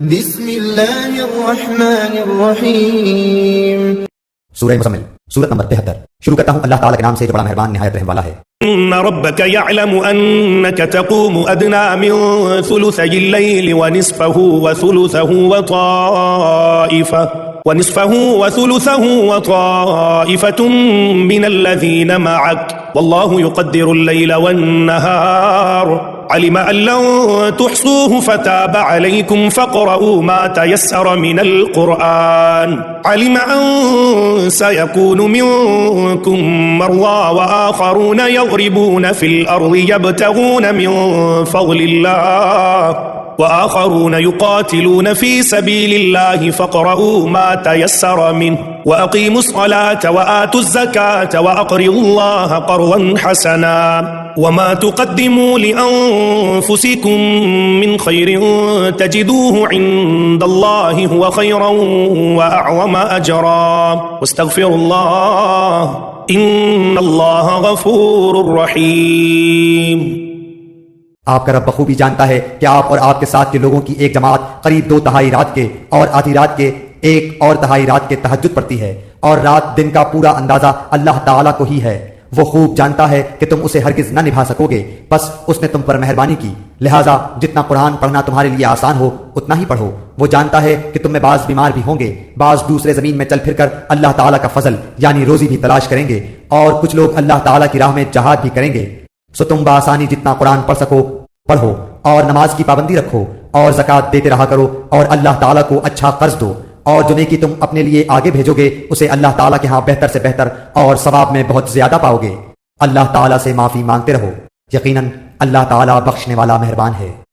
बिस्मिल्लाहिर्रहमानिर्रहीम। सूरह मुज़म्मिल सूरत नंबर 73। शुरू करता हूँ अल्लाह ताला के नाम से जो बड़ा मेहरबान निहायत रहम वाला है। इन्न रब्बका यअलमु अन्नका तक़ूमु अदना मिन सुलुसैल लैल व निस्फहु व सुलुसहु व ताइफतुम मिनल्लज़ीन मअक वल्लाहु युक़द्दिरुल लैल वन नहार अलिम अन लन तुहसूहु फताब अलैकुम फ़क़रऊ मा तयस्सर मिनल क़ुरआन अलिम अन सयकूनु मिनकुम मर्ज़ा व आख़रून यज़रिबून फ़िल अर्ज़ि यब्तगून मिन फ़ज़लिल्लाह व आख़रून युक़ातिलून फ़ी सबीलिल्लाहि फ़क़रऊ मा तयस्सर मिन्हु व अक़ीमुस्सलात व आतुज़्ज़कात व अक़रिज़ुल्लाह क़र्ज़न हसना व मा तुक़द्दिमू लिअन्फ़ुसिकुम मिन ख़ैरिन तजिदूहु इन्दल्लाहि हुव ख़ैरन व अअज़म अजरा वस्तग़फ़िरुल्लाह इन्नल्लाह गफ़ूरुर रहीम। आपका रब बखूबी जानता है कि आप और आपके साथ के लोगों की एक जमात करीब 2/3 रात के और आधी रात के 1/4 रात के तहज्जुद पढ़ती है और रात दिन का पूरा अंदाजा अल्लाह ताला को ही है। वो खूब जानता है कि तुम उसे हरगिज न निभा सकोगे, बस उसने तुम पर मेहरबानी की, लिहाजा जितना कुरान पढ़ना तुम्हारे लिए आसान हो उतना ही पढ़ो। वो जानता है कि तुम में बाज बीमार भी होंगे, बाज दूसरे जमीन में चल फिरकर अल्लाह ताला का फजल यानी रोजी भी तलाश करेंगे और कुछ लोग अल्लाह ताला की राह में जहाद भी करेंगे। सो तुम बासानी जितना कुरान पढ़ सको पढ़ो और नमाज की पाबंदी रखो और ज़कात देते रहा करो और अल्लाह ताला को अच्छा कर्ज दो और जो नेकी तुम अपने लिए आगे भेजोगे उसे अल्लाह ताला के यहाँ बेहतर से बेहतर और सवाब में बहुत ज्यादा पाओगे। अल्लाह ताला से माफी मांगते रहो, यकीनन अल्लाह ताला बख्शने वाला मेहरबान है।